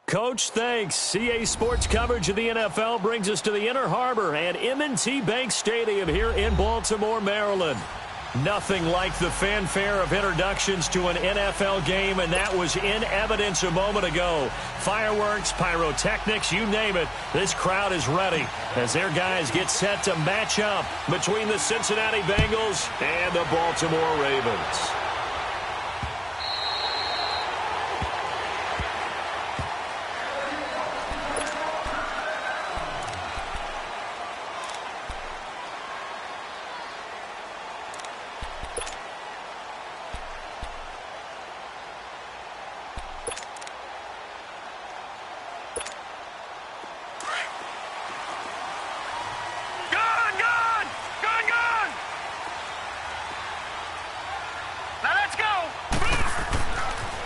Coach, thanks. CA Sports coverage of the NFL brings us to the Inner Harbor and M&T Bank Stadium here in Baltimore, Maryland. Nothing like the fanfare of introductions to an NFL game, and that was in evidence a moment ago. Fireworks, pyrotechnics, you name it. This crowd is ready as their guys get set to match up between the Cincinnati Bengals and the Baltimore Ravens.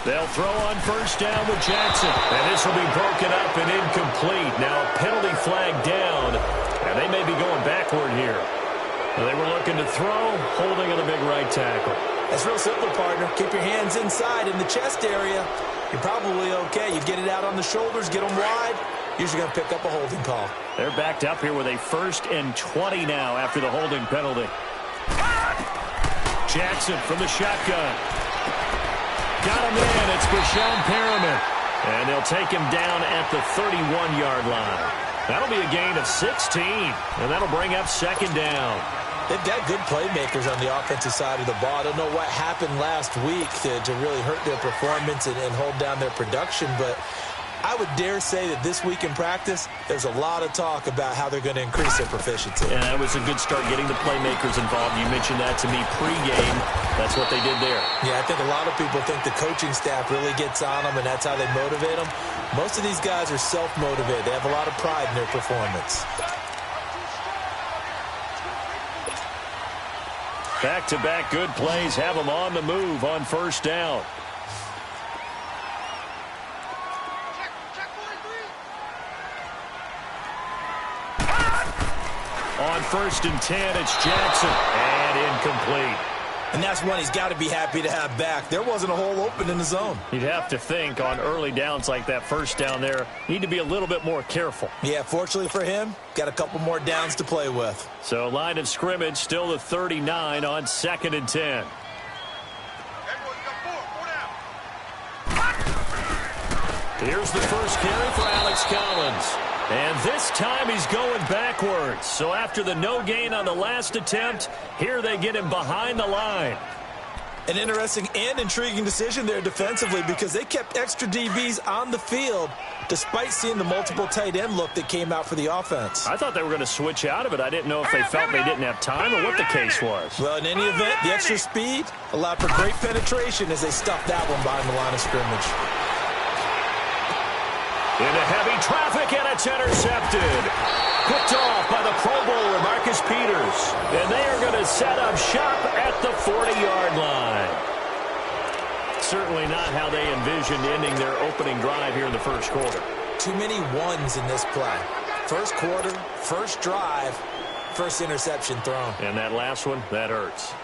They'll throw on first down with Jackson. And this will be broken up and incomplete. Now a penalty flag down. And they may be going backward here. They were looking to throw, holding on the big right tackle. That's real simple, partner. Keep your hands inside in the chest area. You're probably okay. You get it out on the shoulders, get them wide. Usually going to pick up a holding call. They're backed up here with a 1st and 20 now after the holding penalty. Jackson from the shotgun. Got him in. It's Bashawn Perriman. And they'll take him down at the 31-yard line. That'll be a gain of 16. And that'll bring up 2nd down. They've got good playmakers on the offensive side of the ball. I don't know what happened last week to really hurt their performance and hold down their production, but I would dare say that this week in practice, there's a lot of talk about how they're going to increase their proficiency. And that was a good start getting the playmakers involved. You mentioned that to me pregame. That's what they did there. Yeah, I think a lot of people think the coaching staff really gets on them, and that's how they motivate them. Most of these guys are self-motivated. They have a lot of pride in their performance. Back-to-back good plays have them on the move on first down. On 1st and 10, it's Jackson. And incomplete. And that's one he's got to be happy to have back. There wasn't a hole open in the zone. You'd have to think on early downs like that first down there, need to be a little bit more careful. Yeah, fortunately for him, got a couple more downs to play with. So line of scrimmage still the 39 on 2nd and 10. Here's the first carry for Alex Collins. And this time he's going backwards. So after the no gain on the last attempt, here they get him behind the line. An interesting and intriguing decision there defensively because they kept extra DBs on the field despite seeing the multiple tight end look that came out for the offense. I thought they were going to switch out of it. I didn't know if they felt they didn't have time or what the case was. Well, in any event, the extra speed allowed for great penetration as they stuffed that one behind the line of scrimmage. Into heavy traffic, and it's intercepted. Picked off by the Pro Bowler, Marcus Peters. And they are going to set up shop at the 40-yard line. Certainly not how they envisioned ending their opening drive here in the first quarter. Too many ones in this play. First quarter, first drive, first interception thrown. And that last one, that hurts.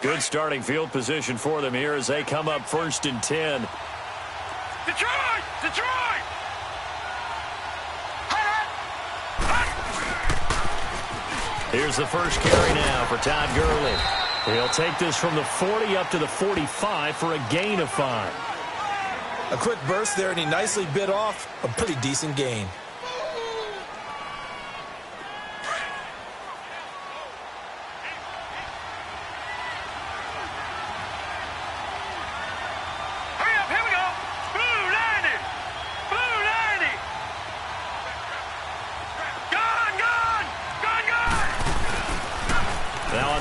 Good starting field position for them here as they come up 1st and 10. Detroit! Detroit! Here's the first carry now for Todd Gurley. He'll take this from the 40 up to the 45 for a gain of 5. A quick burst there, and he nicely bit off a pretty decent gain.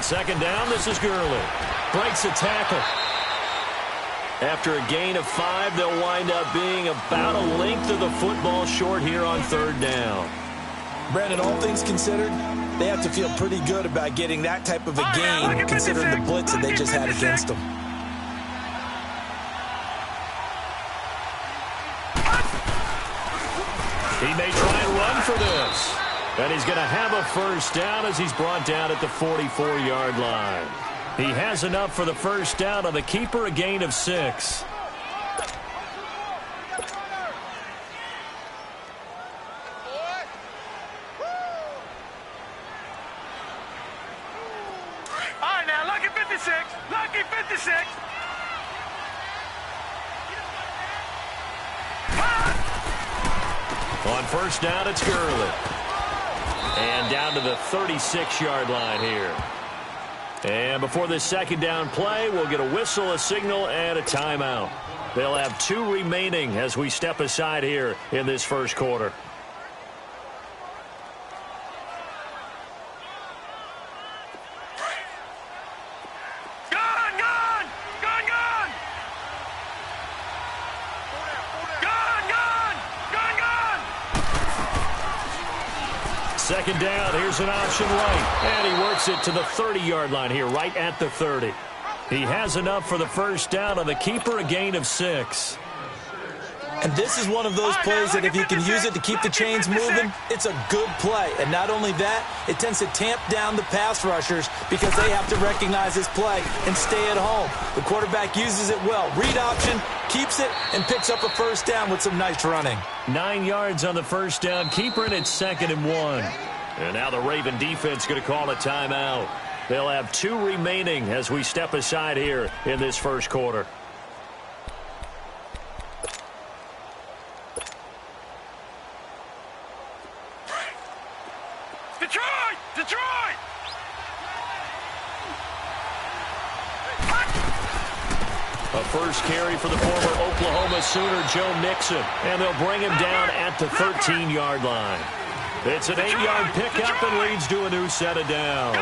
Second down, this is Gurley. Breaks a tackle. After a gain of 5, they'll wind up being about a length of the football short here on 3rd down. Brandon, all things considered, they have to feel pretty good about getting that type of a gain considering the blitz that they just had against them. He may try and run for this. And he's going to have a first down as he's brought down at the 44-yard line. He has enough for the first down on the keeper, a gain of 6. All right, now, lucky 56. Lucky 56. On first down, it's Gurley. And down to the 36-yard line here. And before this second down play, we'll get a whistle, a signal, and a timeout. They'll have 2 remaining as we step aside here in this first quarter. Second down, here's an option right. And he works it to the 30-yard line here, right at the 30. He has enough for the first down on the keeper, a gain of 6. And this is one of those plays that if you can use it to keep the chains moving, it's a good play. And not only that, it tends to tamp down the pass rushers because they have to recognize this play and stay at home. The quarterback uses it well. Read option, keeps it, and picks up a first down with some nice running. 9 yards on the first down. Keeper, and it's 2nd and 1. And now the Raven defense going to call a timeout. They'll have 2 remaining as we step aside here in this first quarter. Detroit! Detroit! A first carry for the former Oklahoma Sooner, Joe Mixon. And they'll bring him down at the 13-yard line. It's an 8-yard pickup and leads to a new set of downs.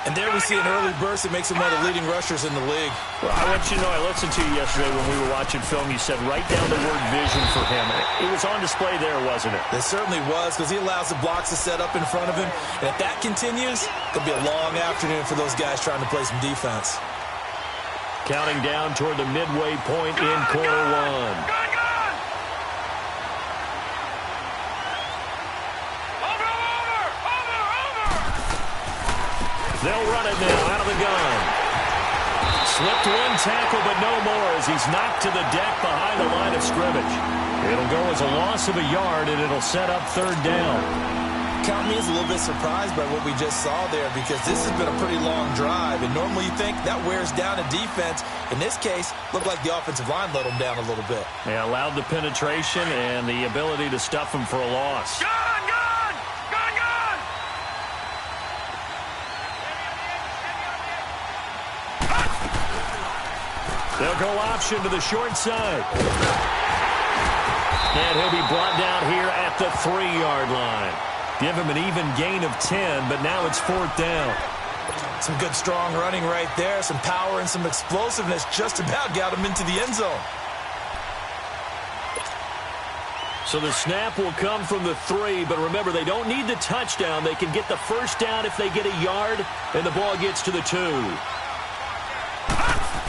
And there we see an early burst that makes him one of the leading rushers in the league. Well, I want you to know, I listened to you yesterday when we were watching film. You said write down the word vision for him. It was on display there, wasn't it? It certainly was, because he allows the blocks to set up in front of him. And if that continues, it'll be a long afternoon for those guys trying to play some defense. Counting down toward the midway point in quarter 1. They'll run it now out of the gun. Slipped one tackle, but no more as he's knocked to the deck behind the line of scrimmage. It'll go as a loss of a yard, and it'll set up 3rd down. Count me as a little bit surprised by what we just saw there, because this has been a pretty long drive, and normally you think that wears down a defense. In this case, looked like the offensive line let them down a little bit. They allowed the penetration and the ability to stuff them for a loss. They'll go option to the short side. And he'll be brought down here at the 3-yard line. Give him an even gain of 10, but now it's 4th down. Some good strong running right there. Some power and some explosiveness just about got him into the end zone. So the snap will come from the 3, but remember, they don't need the touchdown. They can get the first down if they get a yard, and the ball gets to the 2.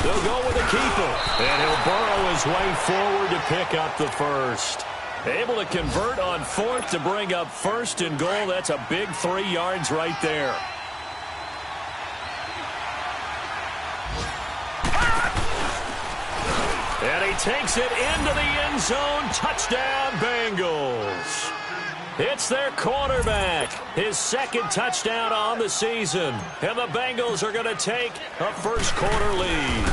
They'll go with a keeper, and he'll burrow his way forward to pick up the first. Able to convert on 4th to bring up 1st and goal. That's a big 3 yards right there. And he takes it into the end zone. Touchdown, Bengals. It's their quarterback. His 2nd touchdown on the season. And the Bengals are going to take a first quarter lead.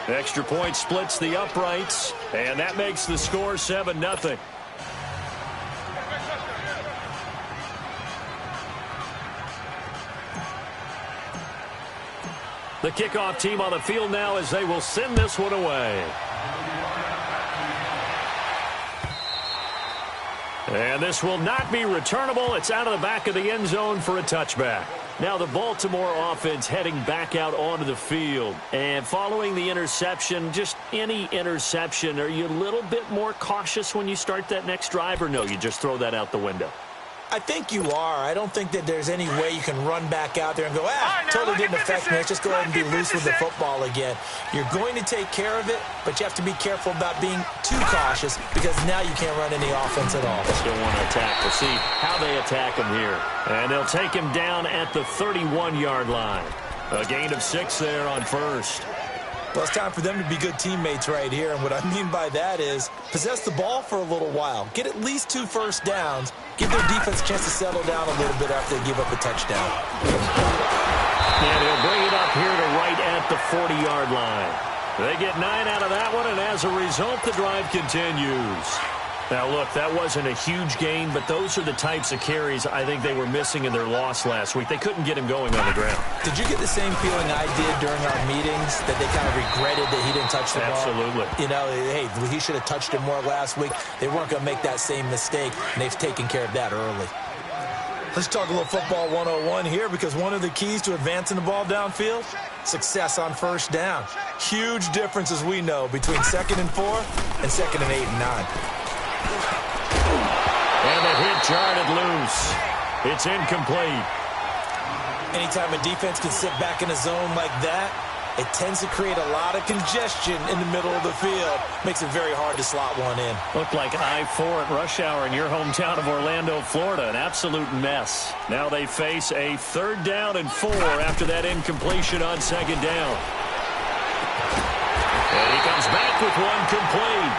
Extra point splits the uprights. And that makes the score 7-0. The kickoff team on the field now as they will send this one away. And this will not be returnable. It's out of the back of the end zone for a touchback. Now the Baltimore offense heading back out onto the field. And following the interception, just any interception, are you a little bit more cautious when you start that next drive, or no, you just throw that out the window? I think you are. I don't think that there's any way you can run back out there and go, totally didn't affect me. Let's just go ahead and be loose with the football again. You're going to take care of it, but you have to be careful about being too cautious because now you can't run any offense at all. Still want to attack. We'll see how they attack him here. And they'll take him down at the 31-yard line. A gain of 6 there on first. Well, it's time for them to be good teammates right here. And what I mean by that is possess the ball for a little while. Get at least 2 first downs. Give their defense a chance to settle down a little bit after they give up a touchdown. And he'll bring it up here to right at the 40-yard line. They get 9 out of that one, and as a result, the drive continues. Now, look, that wasn't a huge gain, but those are the types of carries I think they were missing in their loss last week. They couldn't get him going on the ground. Did you get the same feeling I did during our meetings, that they kind of regretted that he didn't touch the ball? Absolutely. You know, hey, he should have touched it more last week. They weren't going to make that same mistake, and they've taken care of that early. Let's talk a little football 101 here, because one of the keys to advancing the ball downfield, success on first down. Huge difference, as we know, between 2nd and 4 and 2nd and 8 and 9. And the hit jarred loose. It's incomplete. Anytime a defense can sit back in a zone like that, it tends to create a lot of congestion in the middle of the field. Makes it very hard to slot one in. Looked like I-4 at rush hour in your hometown of Orlando, Florida. An absolute mess. Now they face a 3rd down and 4 after that incompletion on 2nd down. And he comes back with one complete.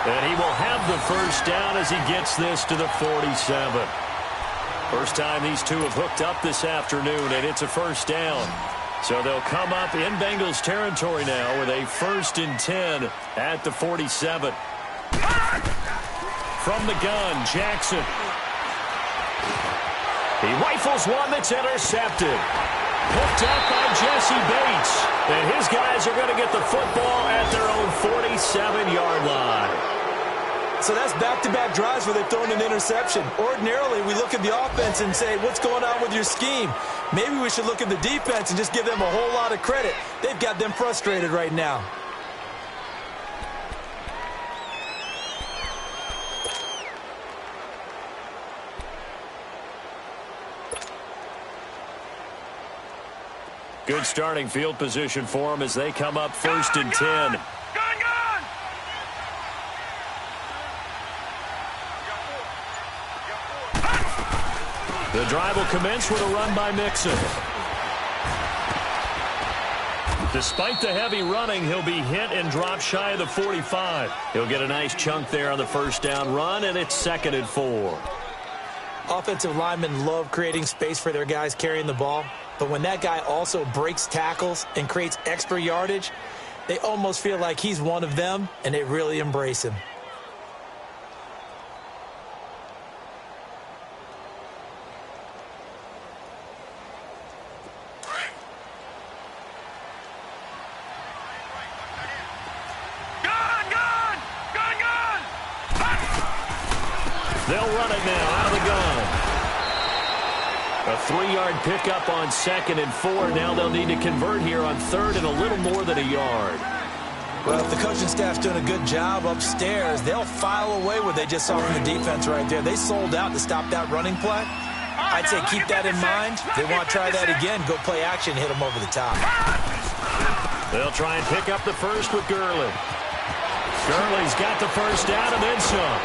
And he will have the first down as he gets this to the 47. First time these two have hooked up this afternoon, and it's a first down. So they'll come up in Bengals territory now with a 1st and 10 at the 47. From the gun, Jackson. He rifles one that's intercepted. Hooked up by Jesse Bates. And his guys are going to get the football at their own 47-yard line. So that's back-to-back drives where they've thrown an interception. Ordinarily, we look at the offense and say, what's going on with your scheme? Maybe we should look at the defense and just give them a whole lot of credit. They've got them frustrated right now. Good starting field position for them as they come up 1st and 10. The drive will commence with a run by Mixon. Despite the heavy running, he'll be hit and drop shy of the 45. He'll get a nice chunk there on the first down run, and it's 2nd and 4. Offensive linemen love creating space for their guys carrying the ball, but when that guy also breaks tackles and creates extra yardage, they almost feel like he's one of them, and they really embrace him. They'll run it now out of the gun. A 3-yard pickup on 2nd and 4. Now they'll need to convert here on 3rd and a little more than a yard. Well, if the coaching staff's doing a good job upstairs, they'll file away what they just saw from the defense right there. They sold out to stop that running play. I'd say keep that in mind. They want to try that again. Go play action, hit them over the top. They'll try and pick up the first with Gurley. Gurley's got the first down and then some.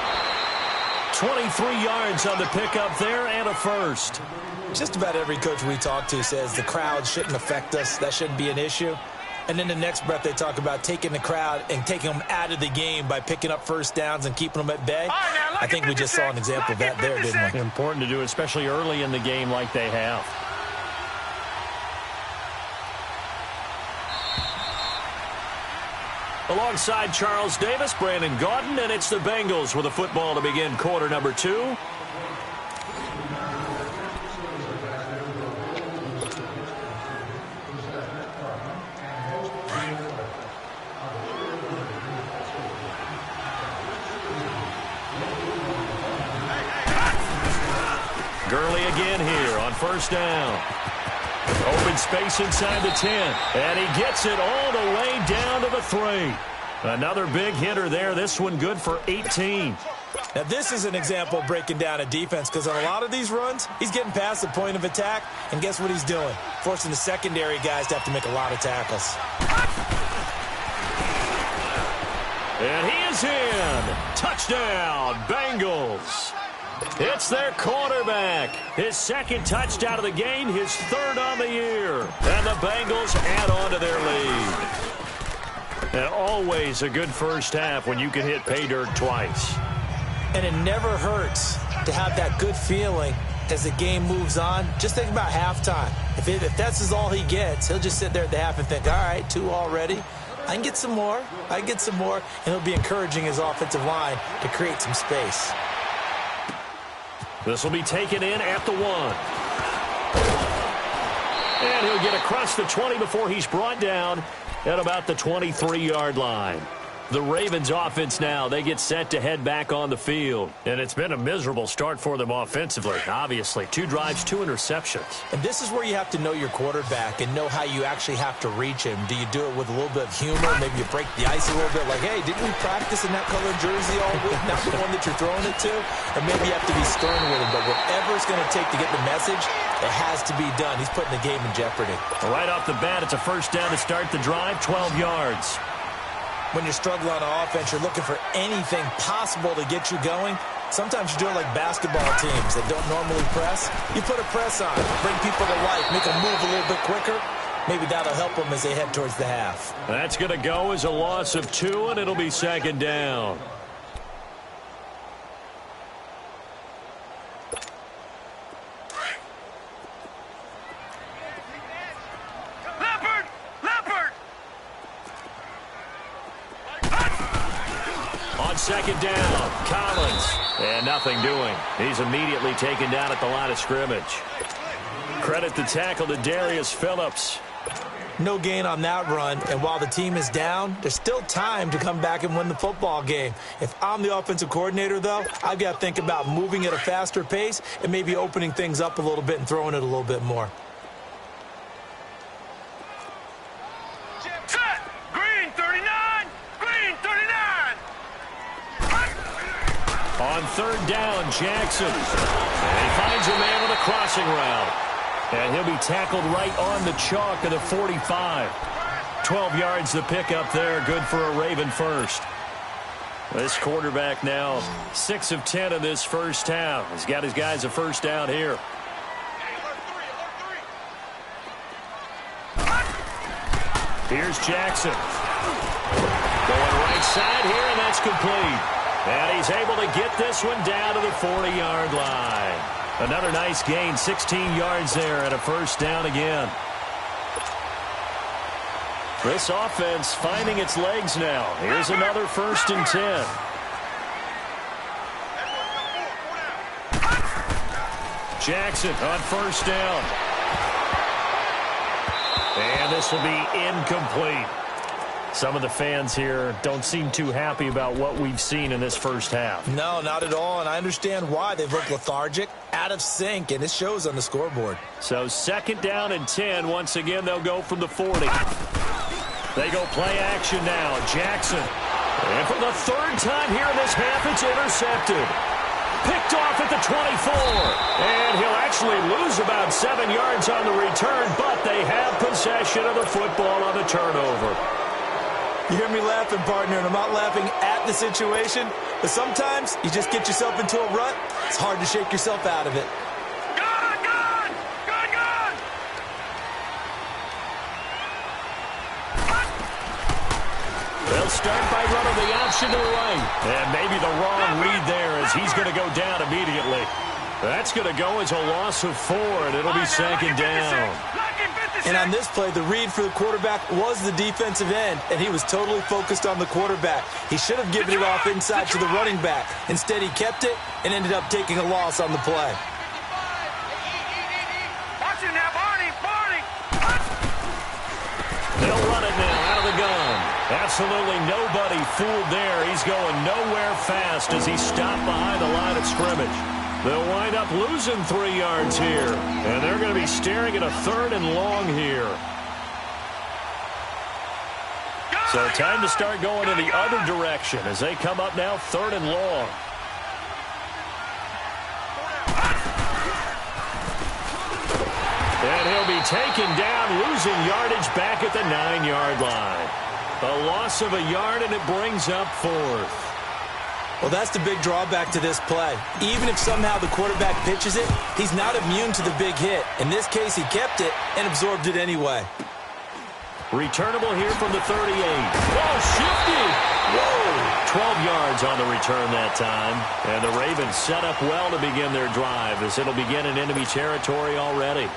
23 yards on the pickup there and a first. Just about every coach we talk to says the crowd shouldn't affect us. That shouldn't be an issue. And then the next breath they talk about taking the crowd and taking them out of the game by picking up first downs and keeping them at bay. I think we just saw an example of that there, didn't we? Important to do, especially early in the game like they have. Alongside Charles Davis, Brandon Gaudin, and it's the Bengals with a football to begin quarter number 2. Gurley again here on first down. Open space inside the 10. And he gets it all the way down to the 3. Another big hitter there. This one good for 18. Now, this is an example of breaking down a defense because on a lot of these runs, he's getting past the point of attack, and guess what he's doing? Forcing the secondary guys to have to make a lot of tackles. And he is in. Touchdown, Bengals. It's their quarterback. His second touchdown of the game, his third on the year. And the Bengals add on to their lead. And always a good first half when you can hit pay dirt twice. And it never hurts to have that good feeling as the game moves on. Just think about halftime. If that's all he gets, he'll just sit there at the half and think, all right, 2 already. I can get some more. I can get some more. And he'll be encouraging his offensive line to create some space. This will be taken in at the 1. And he'll get across the 20 before he's brought down at about the 23-yard line. The Ravens offense now, they get set to head back on the field. And it's been a miserable start for them offensively, obviously. 2 drives, 2 interceptions. And this is where you have to know your quarterback and know how you actually have to reach him. Do you do it with a little bit of humor? Maybe you break the ice a little bit like, hey, didn't we practice in that colored jersey all week? Not the one that you're throwing it to? Or maybe you have to be stern with him. But whatever it's going to take to get the message, it has to be done. He's putting the game in jeopardy. Right off the bat, it's a first down to start the drive, 12 yards. When you're struggling on offense, you're looking for anything possible to get you going. Sometimes you do it like basketball teams that don't normally press. You put a press on, bring people to life, make them move a little bit quicker. Maybe that'll help them as they head towards the half. That's going to go as a loss of 2, and it'll be second down. Second down, Collins, and nothing doing. He's immediately taken down at the line of scrimmage. Credit the tackle to Darius Phillips. No gain on that run, and while the team is down, there's still time to come back and win the football game. If I'm the offensive coordinator, though, I've got to think about moving at a faster pace and maybe opening things up a little bit and throwing it a little bit more. On third down, Jackson. And he finds a man with a crossing route. And he'll be tackled right on the chalk of the 45. 12 yards the pickup there. Good for a Raven first. This quarterback now 6 of 10 in this first half. He's got his guys a first down here. Here's Jackson. Going right side here, and that's complete. And he's able to get this one down to the 40-yard line. Another nice gain, 16 yards there, and a first down again. This offense finding its legs now. Here's another 1st and 10. Jackson on first down. And this will be incomplete. Some of the fans here don't seem too happy about what we've seen in this first half. No, not at all, and I understand why. They've looked lethargic, out of sync, and it shows on the scoreboard. So second down and 10. Once again, they'll go from the 40. They go play action now. Jackson. And for the 3rd time here in this half, it's intercepted. Picked off at the 24. And he'll actually lose about 7 yards on the return, but they have possession of the football on the turnover. You hear me laughing, partner, and I'm not laughing at the situation, but sometimes you just get yourself into a rut. It's hard to shake yourself out of it. Good! They'll start by running the option to the right. And maybe the wrong read there as he's going to go down immediately. That's going to go as a loss of 4, and it'll be second down. And on this play, the read for the quarterback was the defensive end, and he was totally focused on the quarterback. He should have given it off inside to the running back. Instead, he kept it and ended up taking a loss on the play. Watch it now, Barney! They'll run it now out of the gun. Absolutely nobody fooled there. He's going nowhere fast as he stopped behind the line of scrimmage. They'll wind up losing 3 yards here. And they're going to be staring at a 3rd and long here. So time to start going in the other direction as they come up now 3rd and long. And he'll be taken down, losing yardage back at the 9-yard line. A loss of a yard, and it brings up 4th. Well, that's the big drawback to this play. Even if somehow the quarterback pitches it, he's not immune to the big hit. In this case, he kept it and absorbed it anyway. Returnable here from the 38. Oh, shifty! Whoa! 12 yards on the return that time. And the Ravens set up well to begin their drive as it'll begin in enemy territory already.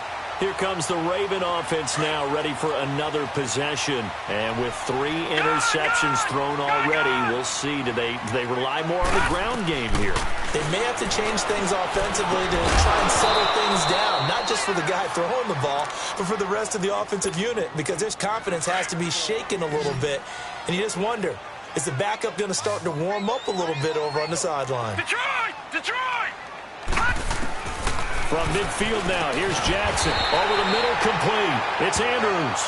Here comes the Raven offense now, ready for another possession. And with 3 interceptions thrown already, we'll see. Do they rely more on the ground game here? They may have to change things offensively to try and settle things down, not just for the guy throwing the ball, but for the rest of the offensive unit, because his confidence has to be shaken a little bit. And you just wonder, is the backup going to start to warm up a little bit over on the sideline? Detroit! Detroit! From midfield now, here's Jackson. Over the middle, complete. It's Andrews.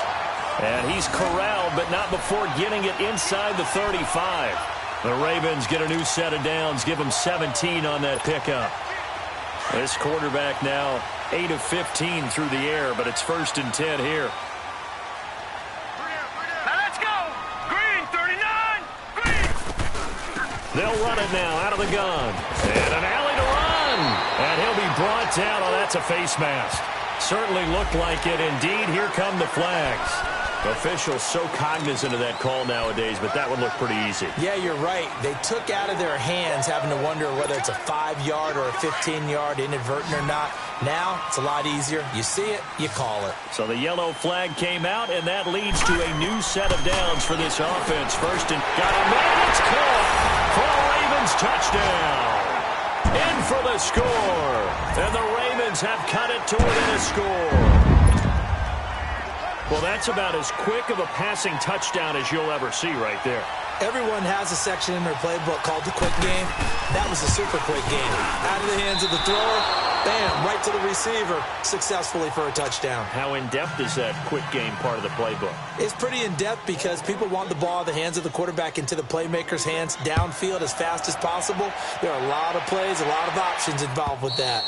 And he's corralled, but not before getting it inside the 35. The Ravens get a new set of downs, give them 17 on that pickup. This quarterback now 8 of 15 through the air, but it's 1st and 10 here. Now let's go! Green, 39! Green! They'll run it now out of the gun. And an alley to run. And he'll be brought down. Oh, that's a face mask. Certainly looked like it. Indeed, here come the flags. Officials so cognizant of that call nowadays, but that would look pretty easy. Yeah, you're right. They took out of their hands having to wonder whether it's a 5-yard or a 15-yard inadvertent or not. Now, it's a lot easier. You see it, you call it. So the yellow flag came out, and that leads to a new set of downs for this offense. 1st and got a man. It's caught for a Ravens touchdown. In for the score. And the Ravens have cut it to within a score. Well, that's about as quick of a passing touchdown as you'll ever see right there. Everyone has a section in their playbook called the quick game. That was a super quick game. Out of the hands of the thrower, bam, right to the receiver, successfully for a touchdown. How in-depth is that quick game part of the playbook? It's pretty in-depth because people want the ball in the hands of the quarterback into the playmaker's hands downfield as fast as possible. There are a lot of plays, a lot of options involved with that.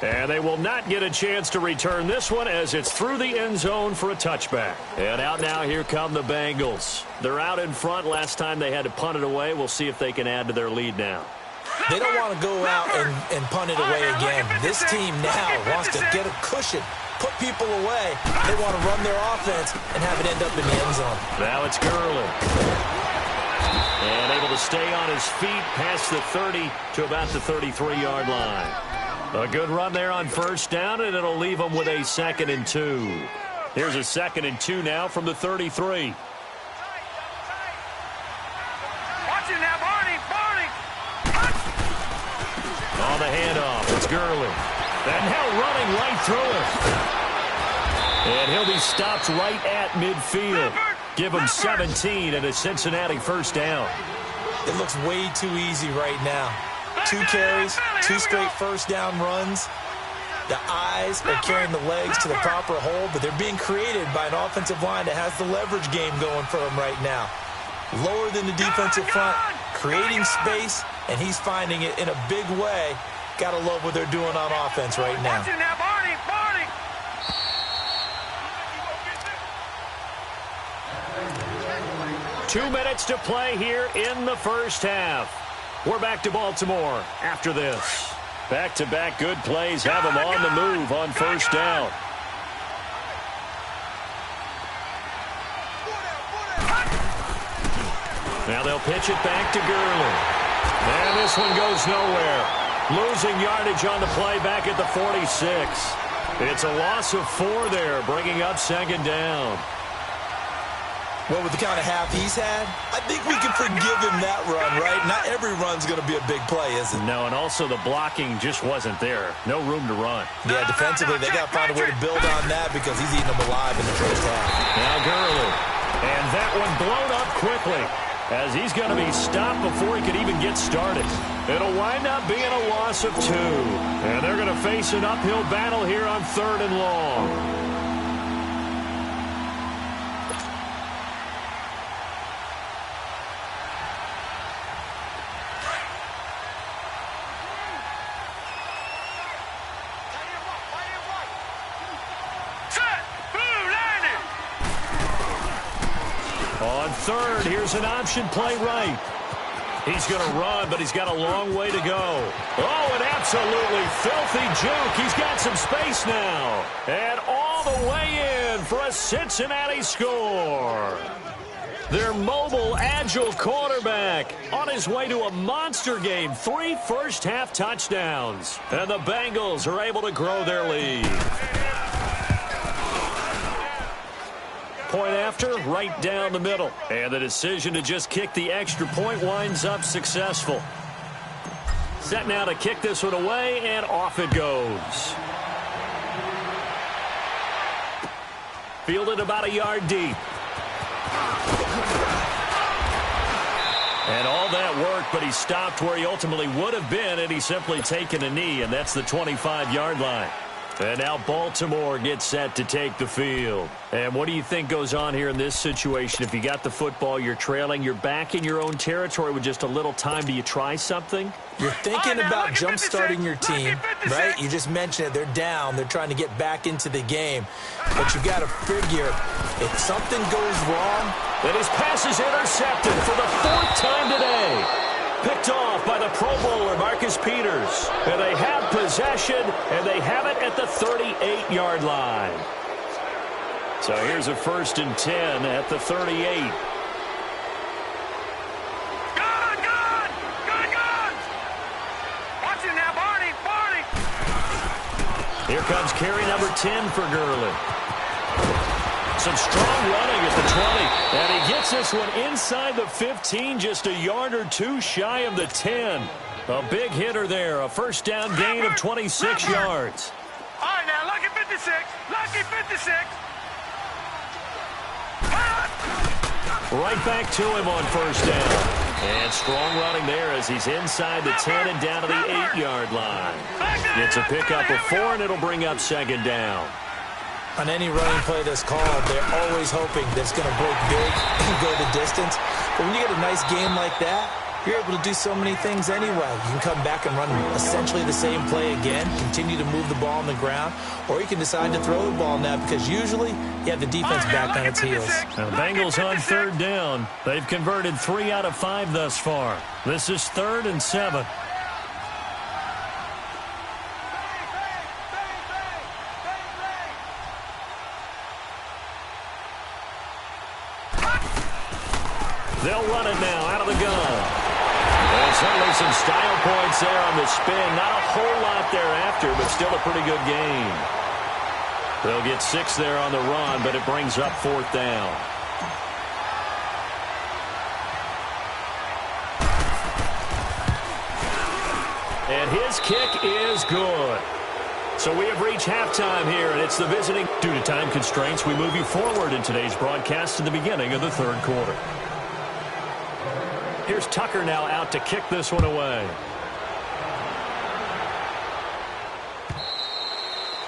And they will not get a chance to return this one as it's through the end zone for a touchback. And out now, here come the Bengals. They're out in front. Last time they had to punt it away. We'll see if they can add to their lead now. They don't want to go out and punt it away again. This team now wants to get a cushion, put people away. They want to run their offense and have it end up in the end zone. Now it's Gurley. And able to stay on his feet past the 30 to about the 33-yard line. A good run there on 1st down, and it'll leave them with a 2nd and 2. Here's a 2nd and 2 now from the 33. Watch it now, Barney! Barney! On the handoff, it's Gurley. And now running right through it. And he'll be stopped right at midfield. Give him 17 and a Cincinnati 1st down. It looks way too easy right now. 2 carries, 2 straight 1st down runs. The eyes are carrying the legs to the proper hole, but they're being created by an offensive line that has the leverage game going for them right now. Lower than the defensive front, creating space, and he's finding it in a big way. Got to love what they're doing on offense right now. Watch it now, Barney! Barney! 2 minutes to play here in the 1st half. We're back to Baltimore after this. Back-to-back good plays have them on the move on 1st down. Now they'll pitch it back to Gurley. And this one goes nowhere. Losing yardage on the play back at the 46. It's a loss of 4 there, bringing up 2nd down. Well, with the kind of half he's had, I think we can forgive him that run, right? Not every run's going to be a big play, is it? No, and also the blocking just wasn't there. No room to run. Yeah, defensively, they got to find a way to build on that because he's eating them alive in the 1st half. Now Gurley. And that one blown up quickly as he's going to be stopped before he could even get started. It'll wind up being a loss of 2. And they're going to face an uphill battle here on 3rd and long. third. Here's an option play right. He's going to run, but he's got a long way to go. Oh, an absolutely filthy juke. He's got some space now. And all the way in for a Cincinnati score. Their mobile, agile quarterback on his way to a monster game. 3 first-half touchdowns. And the Bengals are able to grow their lead. Point after, right down the middle. And the decision to just kick the extra point winds up successful. Set now to kick this one away, and off it goes. Fielded about a yard deep. And all that work, but he stopped where he ultimately would have been, and he's simply taken a knee, and that's the 25-yard line. And now Baltimore gets set to take the field. And what do you think goes on here in this situation? If you got the football, you're trailing, you're back in your own territory with just a little time. Do you try something? You're thinking about jump-starting your team, right? You just mentioned it. They're down. They're trying to get back into the game. But you got to figure if something goes wrong. And his pass is intercepted for the 4th time today. Picked off by the Pro Bowler, Marcus Peters. And they have possession, and they have it at the 38-yard line. So here's a 1st and 10 at the 38. Watch it now, Barney. Here comes carry number 10 for Gurley. Some strong running at the 20. And he gets this one inside the 15, just a yard or two shy of the 10. A big hitter there. A first down gain of 26 yards. All right, now, lucky 56. Lucky 56. Right back to him on first down. And strong running there as he's inside the 10 and down to the 8-yard line. It's a pickup of 4, and it'll bring up 2nd down. On any running play that's called, they're always hoping that it's going to break big and go the distance. But when you get a nice game like that, you're able to do so many things anyway. You can come back and run essentially the same play again, continue to move the ball on the ground, or you can decide to throw the ball now because usually you have the defense back on its heels. Now the Bengals on 3rd down. They've converted 3 out of 5 thus far. This is 3rd and 7. They'll run it now out of the gun. And certainly some style points there on the spin. Not a whole lot thereafter, but still a pretty good game. They'll get 6 there on the run, but it brings up 4th down. And his kick is good. So we have reached halftime here, and it's the visiting. Due to time constraints, we move you forward in today's broadcast to the beginning of the 3rd quarter. Here's Tucker now out to kick this one away.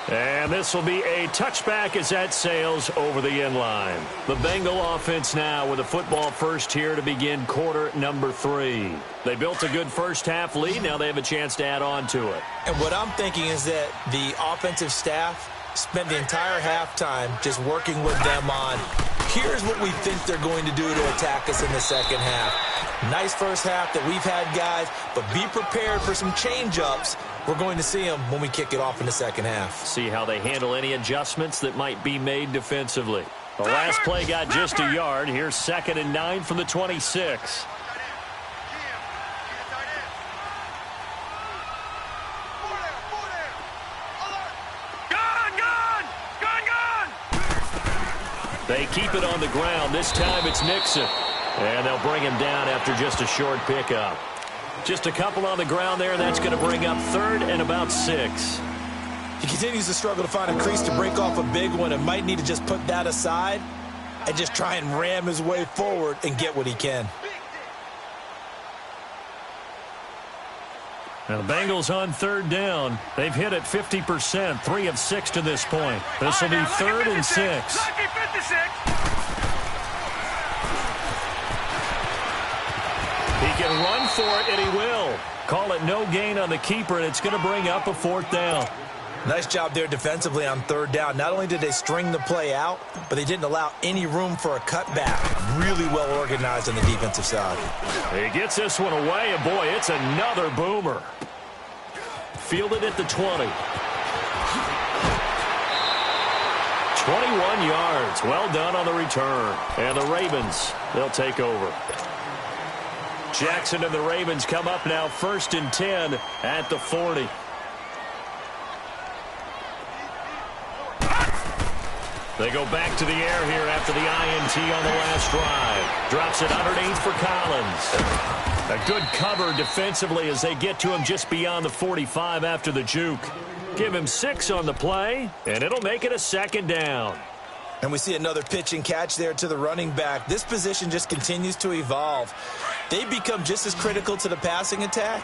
And this will be a touchback as that sails over the end line. The Bengal offense now with a football first here to begin quarter number 3. They built a good first-half lead. Now they have a chance to add on to it. And what I'm thinking is that the offensive staff spent the entire halftime just working with them on, here's what we think they're going to do to attack us in the second half. Nice first half that we've had, guys, but be prepared for some change-ups. We're going to see them when we kick it off in the second half. See how they handle any adjustments that might be made defensively. The last play got just a yard. Here's 2nd and 9 from the 26. They keep it on the ground. This time it's Nixon. And they'll bring him down after just a short pickup. Just a couple on the ground there, and that's going to bring up 3rd and about 6. He continues to struggle to find a crease to break off a big one and might need to just put that aside and just try and ram his way forward and get what he can. Now the Bengals on 3rd down. They've hit it 50%, 3 of 6 to this point. This will be 3rd and 6. Lucky 56. He can run for it, and he will. Call it no gain on the keeper, and it's going to bring up a 4th down. Nice job there defensively on third down. Not only did they string the play out, but they didn't allow any room for a cutback. Really well organized on the defensive side. He gets this one away, and boy, it's another boomer. Fielded at the 20. 21 yards. Well done on the return. And the Ravens, they'll take over. Jackson and the Ravens come up now 1st and 10 at the 40. They go back to the air here after the INT on the last drive. Drops it underneath for Collins. A good cover defensively as they get to him just beyond the 45 after the juke. Give him 6 on the play, and it'll make it a 2nd down. And we see another pitch and catch there to the running back. This position just continues to evolve. They become just as critical to the passing attack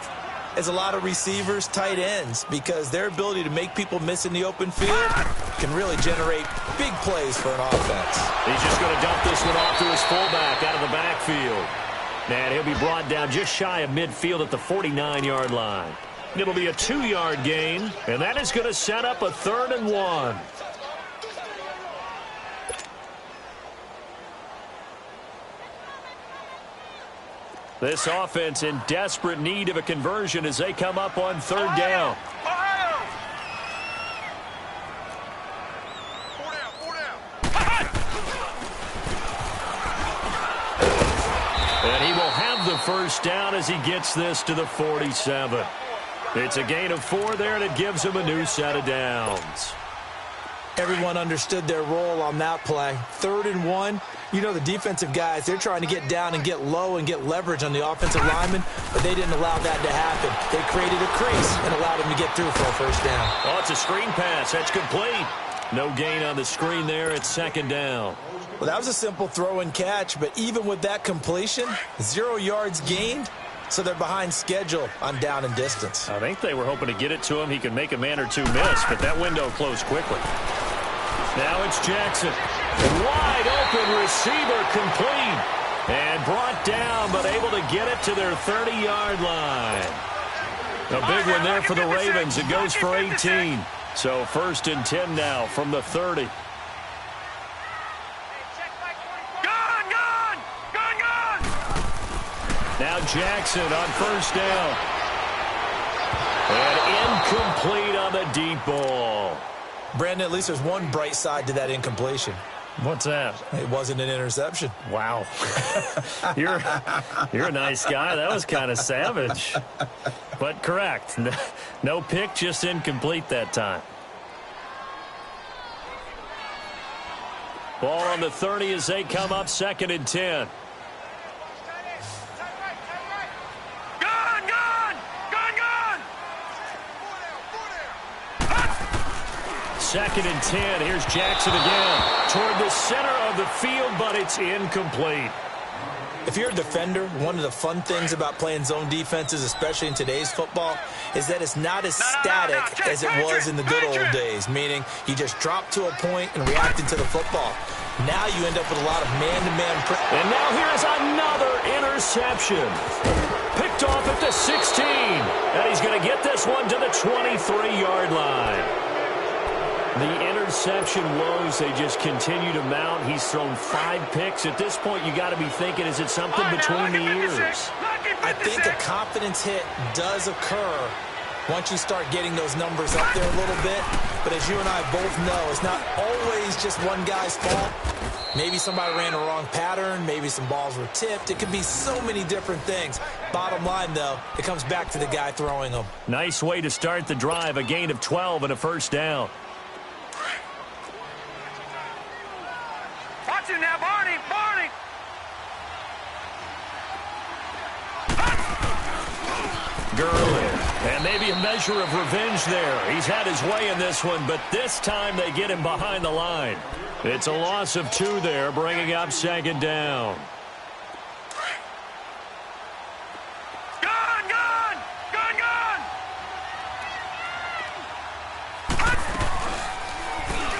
as a lot of receivers, tight ends, because their ability to make people miss in the open field can really generate big plays for an offense. He's just going to dump this one off to his fullback out of the backfield. And he'll be brought down just shy of midfield at the 49-yard line. It'll be a 2-yard gain, and that is going to set up a 3rd and 1. This offense in desperate need of a conversion as they come up on 3rd down. And he will have the 1st down as he gets this to the 47. It's a gain of 4 there, and it gives him a new set of downs. Everyone understood their role on that play. 3rd and 1. You know, the defensive guys, they're trying to get down and get low and get leverage on the offensive lineman, but they didn't allow that to happen. They created a crease and allowed him to get through for a 1st down. Oh, it's a screen pass. That's complete. No gain on the screen there. It's 2nd down. Well, that was a simple throw and catch, but even with that completion, 0 yards gained, so they're behind schedule on down and distance. I think they were hoping to get it to him. He could make a man or two miss, but that window closed quickly. Now it's Jackson. Wide open receiver, complete. And brought down, but able to get it to their 30-yard line. A big one there for the Ravens. It goes for 18. So 1st and 10 now from the 30. Now Jackson on 1st down. And incomplete on the deep ball. Brandon, at least there's one bright side to that incompletion. What's that? It wasn't an interception. Wow. You're a nice guy. That was kind of savage. But correct. No pick, just incomplete that time. Ball on the 30 as they come up 2nd and 10. 2nd and 10. Here's Jackson again. Toward the center of the field, but it's incomplete. If you're a defender, one of the fun things about playing zone defenses, especially in today's football, is that it's not as static as it was in the good old days, meaning you just drop to a point and react into the football. Now you end up with a lot of man-to-man pressure. And now here's another interception. Picked off at the 16. And he's going to get this one to the 23-yard line. The interception woes, they just continue to mount. He's thrown 5 picks. At this point, you got to be thinking, is it something between the ears? I think a confidence hit does occur once you start getting those numbers up there a little bit. But as you and I both know, it's not always just one guy's fault. Maybe somebody ran a wrong pattern. Maybe some balls were tipped. It could be so many different things. Bottom line, though, it comes back to the guy throwing them. Nice way to start the drive. A gain of 12 and a 1st down. Watch it now, Barney! Barney! Gurley. And maybe a measure of revenge there. He's had his way in this one, but this time they get him behind the line. It's a loss of 2 there, bringing up 2nd down. Gone! Gone! Gone! Gone!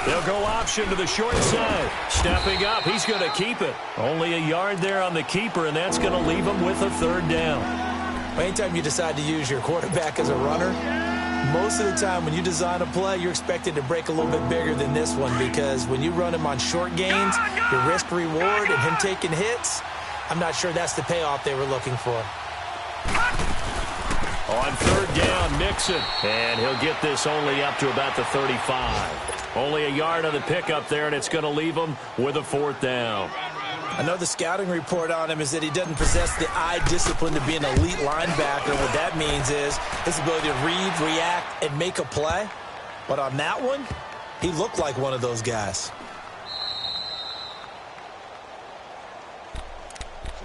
They'll go option to the short side. Stepping up, he's going to keep it. Only a yard there on the keeper, and that's going to leave him with a 3rd down. Anytime you decide to use your quarterback as a runner, Most of the time when you design a play, you're expected to break a little bit bigger than this one, because when you run him on short gains, your risk-reward and him taking hits, I'm not sure that's the payoff they were looking for. On third down, Mixon, and he'll get this only up to about the 35. Only a yard on the pickup there, and it's going to leave him with a 4th down. I know the scouting report on him is that he doesn't possess the eye discipline to be an elite linebacker. What that means is his ability to read, react, and make a play. But on that one, he looked like one of those guys.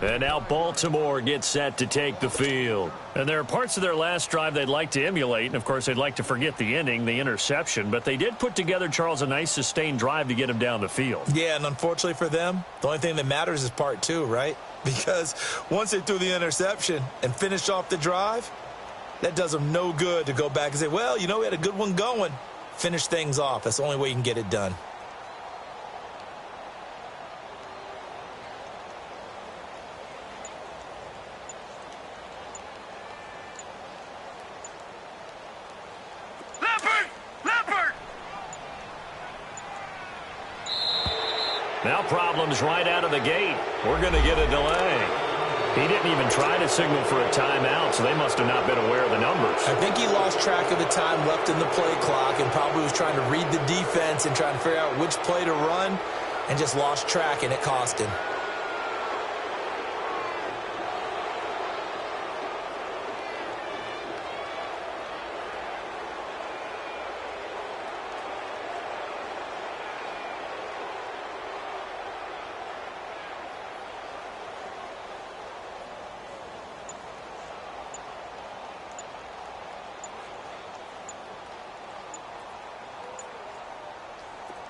And now Baltimore gets set to take the field. And there are parts of their last drive they'd like to emulate. And, of course, they'd like to forget the ending, the interception. But they did put together, Charles, a nice sustained drive to get him down the field. Yeah, and unfortunately for them, the only thing that matters is part 2, right? Because once they threw the interception and finished off the drive, that does them no good to go back and say, well, you know, we had a good one going. Finish things off. That's the only way you can get it done. Now problems right out of the gate. We're going to get a delay. He didn't even try to signal for a timeout, so they must have not been aware of the numbers. I think he lost track of the time left in the play clock and probably was trying to read the defense and trying to figure out which play to run, and just lost track, and it cost him.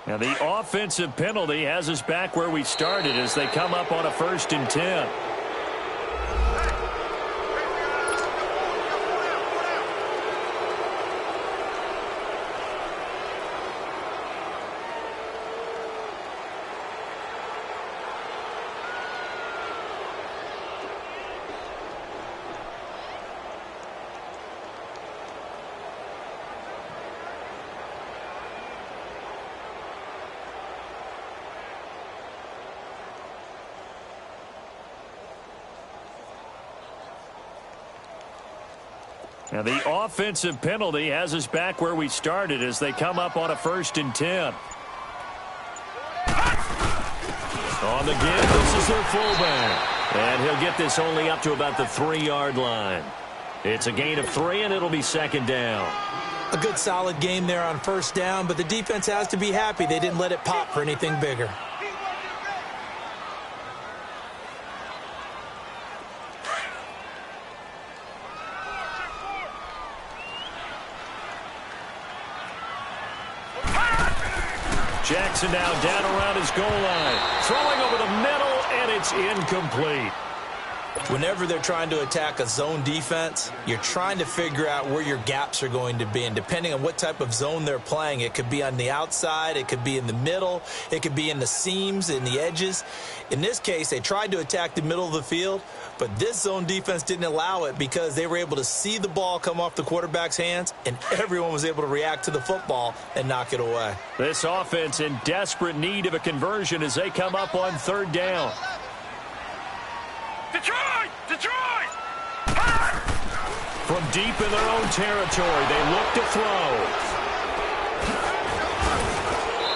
Now the offensive penalty has us back where we started as they come up on a 1st and 10. Now the offensive penalty has us back where we started as they come up on a 1st and 10. On the give, this is their fullback. And he'll get this only up to about the 3-yard line. It's a gain of 3, and it'll be 2nd down. A good solid game there on 1st down, but the defense has to be happy they didn't let it pop for anything bigger. Jackson now down around his goal line. Throwing over the middle, and it's incomplete. Whenever they're trying to attack a zone defense, you're trying to figure out where your gaps are going to be. And depending on what type of zone they're playing, it could be on the outside, it could be in the middle, it could be in the seams, in the edges. In this case, they tried to attack the middle of the field, but this zone defense didn't allow it because they were able to see the ball come off the quarterback's hands, and everyone was able to react to the football and knock it away. This offense in desperate need of a conversion as they come up on 3rd down. Detroit! Detroit! From deep in their own territory, they look to throw.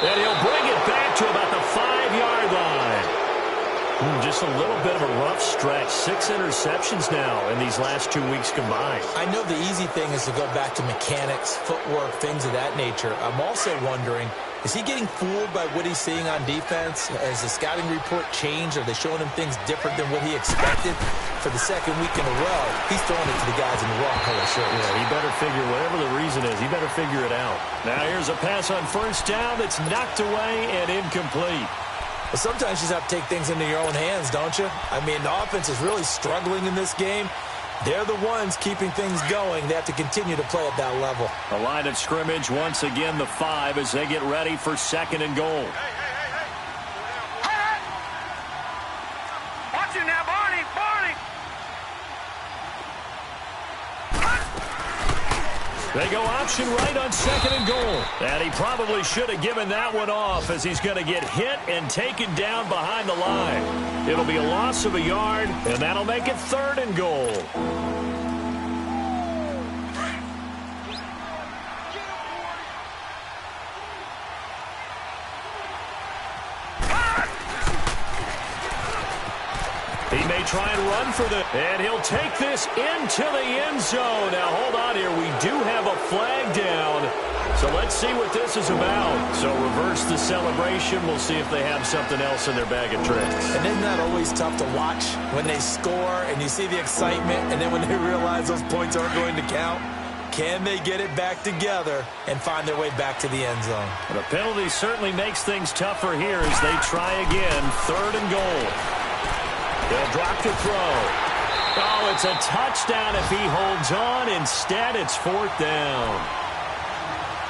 And he'll bring it back to about the 5-yard line. Just a little bit of a rough stretch. 6 interceptions now in these last 2 weeks combined. I know the easy thing is to go back to mechanics, footwork, things of that nature. I'm also wondering, is he getting fooled by what he's seeing on defense? Has the scouting report changed? Are they showing him things different than what he expected? For the 2nd week in a row, he's throwing it to the guys in the wrong color shirts. Yeah, he better figure, whatever the reason is, he better figure it out. Now here's a pass on 1st down that's knocked away and incomplete. Well, sometimes you just have to take things into your own hands, don't you? I mean, the offense is really struggling in this game. They're the ones keeping things going. They have to continue to play at that level. The line of scrimmage, once again, the 5 as they get ready for 2nd and goal. Hey! Watch it now, Barney! Barney! They go option right on 2nd and goal. And he probably should have given that one off as he's going to get hit and taken down behind the line. It'll be a loss of a yard, and that'll make it 3rd and goal. He may try and run for the, and he'll take this into the end zone. Now, hold on here. We do have a flag down, so let's see what this is about. So reverse the celebration. We'll see if they have something else in their bag of tricks. And isn't that always tough to watch when they score and you see the excitement, and then when they realize those points aren't going to count? Can they get it back together and find their way back to the end zone? The penalty certainly makes things tougher here as they try again. 3rd and goal. They'll drop to throw. Oh, it's a touchdown if he holds on. Instead, it's 4th down.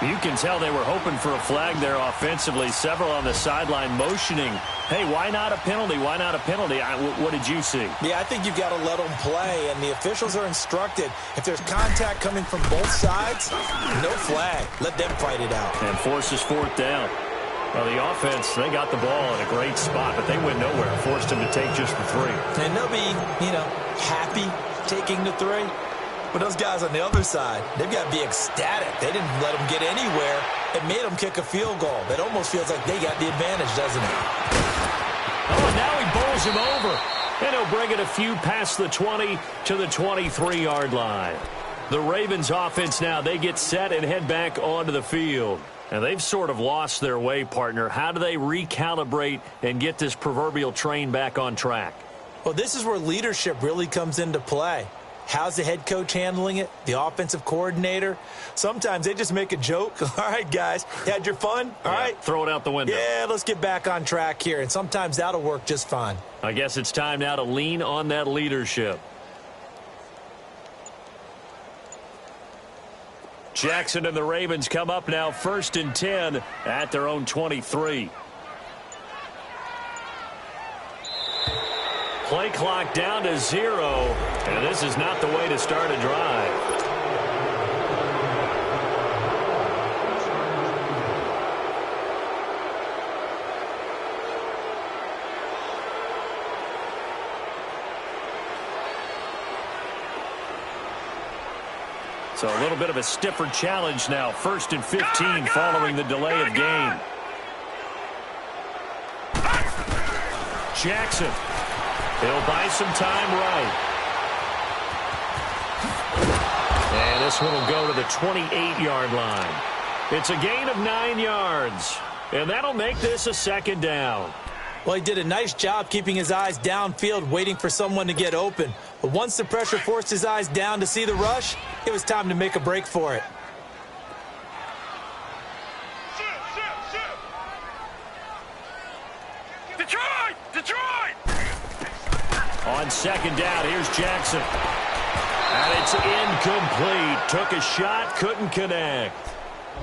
You can tell they were hoping for a flag there offensively. Several on the sideline motioning. Hey, why not a penalty? Why not a penalty? What did you see? Yeah, I think you've got to let them play, and the officials are instructed. If there's contact coming from both sides, no flag. Let them fight it out. And forces 4th down. Well, the offense, they got the ball in a great spot, but they went nowhere. Forced him to take just the 3. And they'll be, happy taking the 3. But those guys on the other side, they've got to be ecstatic. They didn't let them get anywhere. It made them kick a field goal. It almost feels like they got the advantage, doesn't it? Oh, and now he bowls him over. And he'll bring it a few past the 20 to the 23-yard line. The Ravens offense now, they get set and head back onto the field. And they've sort of lost their way, partner. How do they recalibrate and get this proverbial train back on track? Well, this is where leadership really comes into play. How's the head coach handling it? The offensive coordinator? Sometimes they just make a joke. All right, guys, had your fun? All right. Throw it out the window. Yeah, let's get back on track here. And sometimes that'll work just fine. I guess it's time now to lean on that leadership. Jackson and the Ravens come up now 1st and 10 at their own 23. Play clock down to 0, and this is not the way to start a drive. So a little bit of a stiffer challenge now. 1st and 15 following the delay of game. Jackson. He'll buy some time right. And this one will go to the 28-yard line. It's a gain of 9 yards. And that'll make this a 2nd down. Well, he did a nice job keeping his eyes downfield, waiting for someone to get open. But once the pressure forced his eyes down to see the rush, it was time to make a break for it. Detroit! On 2nd down, here's Jackson. And it's incomplete. Took a shot, couldn't connect.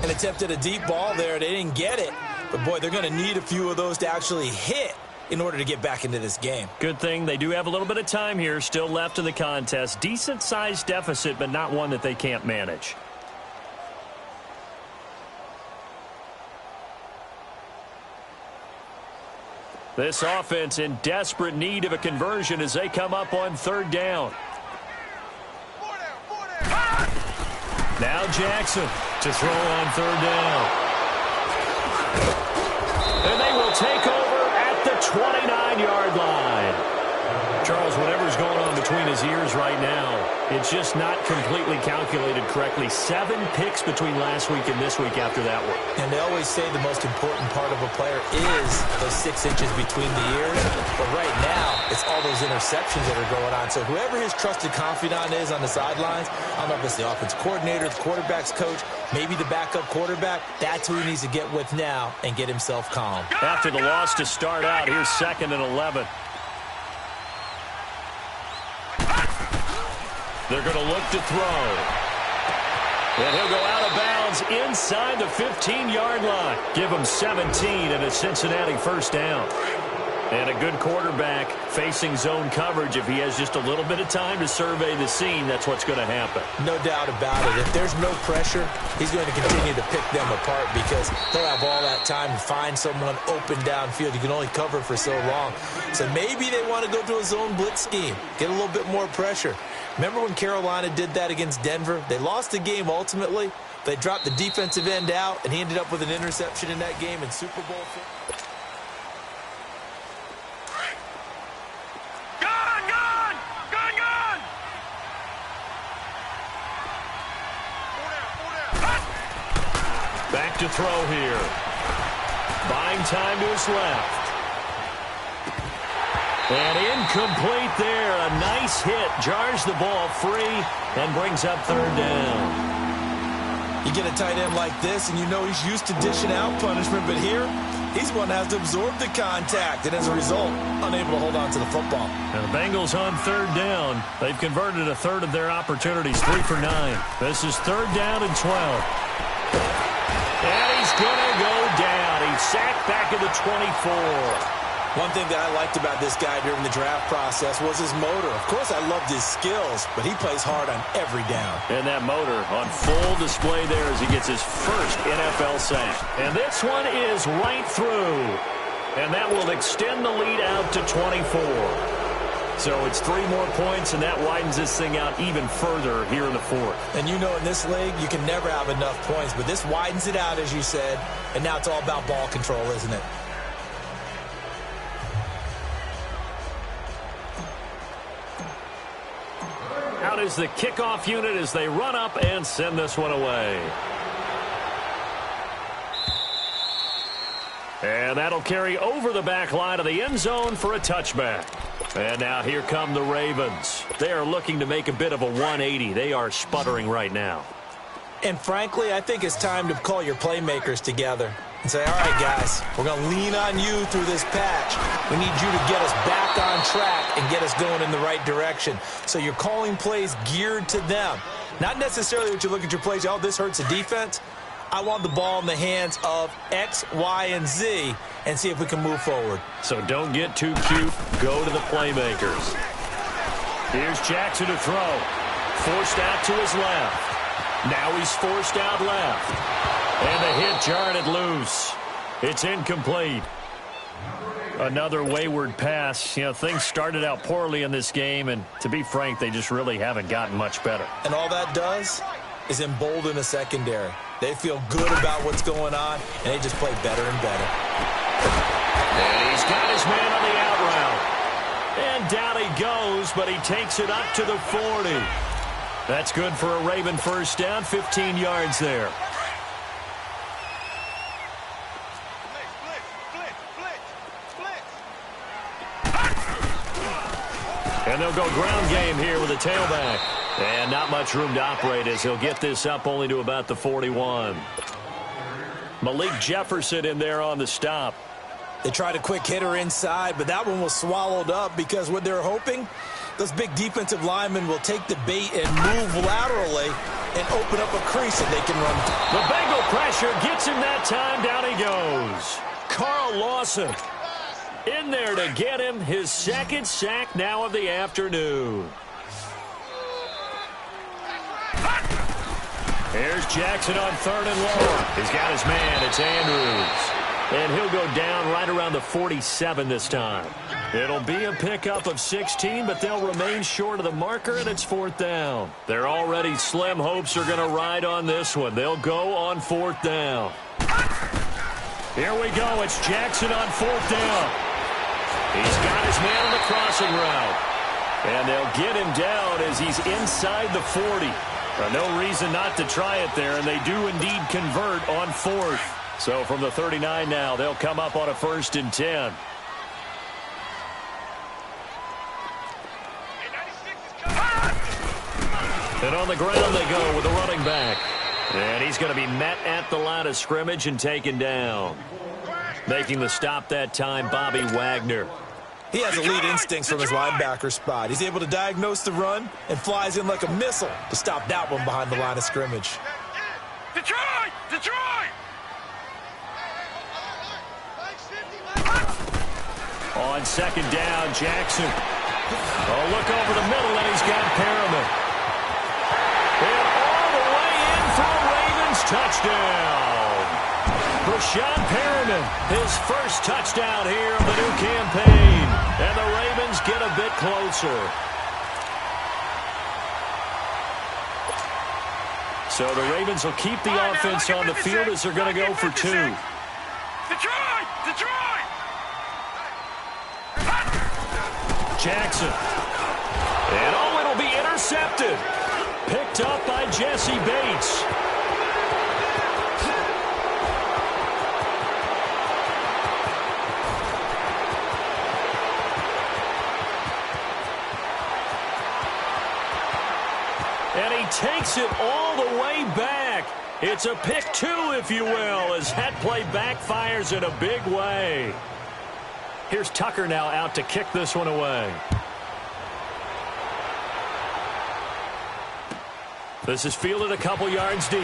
And attempted a deep ball there. They didn't get it. But, boy, they're going to need a few of those to actually hit in order to get back into this game. Good thing they do have a little bit of time here still left in the contest. Decent-sized deficit, but not one that they can't manage. This offense in desperate need of a conversion as they come up on 3rd down. Now Jackson to throw on 3rd down. And they will take over at the 29-yard line. Charles, whatever's going on between his ears right now, it's just not completely calculated correctly. 7 picks between last week and this week after that one. And they always say the most important part of a player is those 6 inches between the ears. But right now, it's all those interceptions that are going on. So whoever his trusted confidant is on the sidelines, I don't know if it's the offense coordinator, the quarterback's coach, maybe the backup quarterback, that's who he needs to get with now and get himself calm. After the loss to start out, here's 2nd and 11. They're going to look to throw. And he'll go out of bounds inside the 15-yard line. Give him 17 and a Cincinnati 1st down. And a good quarterback facing zone coverage, if he has just a little bit of time to survey the scene, that's what's going to happen. No doubt about it. If there's no pressure, he's going to continue to pick them apart because he'll have all that time to find someone open downfield. You can only cover for so long. So maybe they want to go to a zone blitz scheme, get a little bit more pressure. Remember when Carolina did that against Denver? They lost the game ultimately. They dropped the defensive end out, and he ended up with an interception in that game in Super Bowl. Back to throw here. Buying time to his left. And incomplete there. A nice hit. Jars the ball free and brings up third down. You get a tight end like this, and you know he's used to dishing out punishment, but here, he's one that has to absorb the contact, and as a result, unable to hold on to the football. And the Bengals on third down. They've converted a third of their opportunities, 3 for 9. This is third down and 12. And he's going to go down. He's sacked back at the 24. One thing that I liked about this guy during the draft process was his motor. Of course, I loved his skills, but he plays hard on every down. And that motor on full display there as he gets his first NFL sack. And this one is right through. And that will extend the lead out to 24. So it's 3 more points, and that widens this thing out even further here in the fourth. And you know in this league, you can never have enough points, but this widens it out, as you said, and now it's all about ball control, isn't it? Out is the kickoff unit as they run up and send this one away. And that'll carry over the back line of the end zone for a touchback. And now here come the Ravens. They are looking to make a bit of a 180. They are sputtering right now. And frankly, I think it's time to call your playmakers together and say, all right, guys, we're going to lean on you through this patch. We need you to get us back on track and get us going in the right direction. So you're calling plays geared to them. Not necessarily what you look at your plays, oh, this hurts the defense. I want the ball in the hands of X, Y, and Z and see if we can move forward. So don't get too cute. Go to the playmakers. Here's Jackson to throw. Forced out to his left. Now he's forced out left. And the hit jarred it loose. It's incomplete. Another wayward pass. You know, things started out poorly in this game, and to be frank, they just really haven't gotten much better. And all that does is embolden the secondary. They feel good about what's going on, and they just play better and better. And he's got his man on the out route. And down he goes, but he takes it up to the 40. That's good for a Raven first down, 15 yards there. And they'll go ground game here with a tailback. And not much room to operate as he'll get this up only to about the 41. Malik Jefferson in there on the stop. They tried a quick hitter inside, but that one was swallowed up because what they're hoping, those big defensive linemen will take the bait and move laterally and open up a crease that they can run. The Bengal pressure gets him that time. Down he goes. Carl Lawson in there to get him his second sack now of the afternoon. Here's Jackson on third and long. He's got his man. It's Andrews. And he'll go down right around the 47 this time. It'll be a pickup of 16, but they'll remain short of the marker, and it's fourth down. Their already slim hopes are going to ride on this one. They'll go on fourth down. Here we go. It's Jackson on fourth down. He's got his man on the crossing route. And they'll get him down as he's inside the 40. No reason not to try it there, and they do indeed convert on fourth. So from the 39 now, they'll come up on a 1st and 10. And on the ground they go with a running back. And he's going to be met at the line of scrimmage and taken down. Making the stop that time, Bobby Wagner. He has elite instincts from his linebacker spot. He's able to diagnose the run and flies in like a missile to stop that one behind the line of scrimmage. Detroit! Detroit! On second down, Jackson. Oh, look over the middle, and he's got Perriman. And all the way in for a Ravens touchdown. Brashad Perriman, his first touchdown here of the new campaign. And the Ravens get a bit closer. So the Ravens will keep the offense on the field as they're going to go for 2. Detroit! Detroit! Jackson. And oh, it'll be intercepted. Picked up by Jesse Bates. And he takes it all the way back. It's a pick 2, if you will, as that play backfires in a big way. Here's Tucker now out to kick this one away. This is fielded a couple yards deep.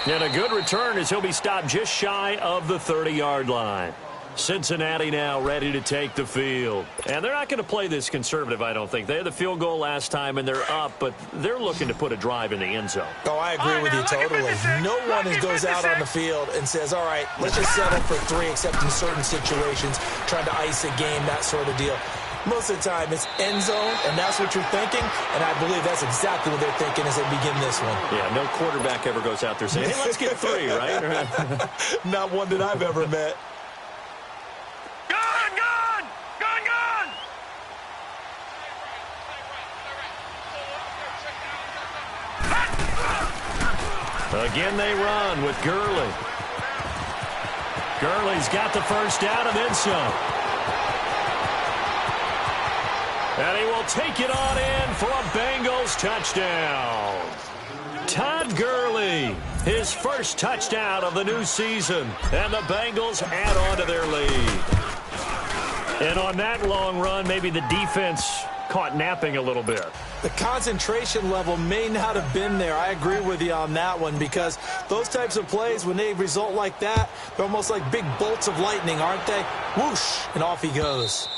And a good return as he'll be stopped just shy of the 30-yard line. Cincinnati now ready to take the field. And they're not going to play this conservative, I don't think. They had the field goal last time, and they're up, but they're looking to put a drive in the end zone. Oh, I agree with you totally. No one goes out on the field and says, all right, let's just settle for 3, except in certain situations, trying to ice a game, that sort of deal. Most of the time, it's end zone, and that's what you're thinking, and I believe that's exactly what they're thinking as they begin this one. Yeah, no quarterback ever goes out there saying, hey, let's get 3, right? Not one that I've ever met. Again, they run with Gurley. Gurley's got the first down and then some. And he will take it on in for a Bengals touchdown. Todd Gurley, his first touchdown of the new season. And the Bengals add on to their lead. And on that long run, maybe the defense caught napping a little bit. The concentration level may not have been there. I agree with you on that one, because those types of plays, when they result like that, they're almost like big bolts of lightning, aren't they? Whoosh, and off he goes.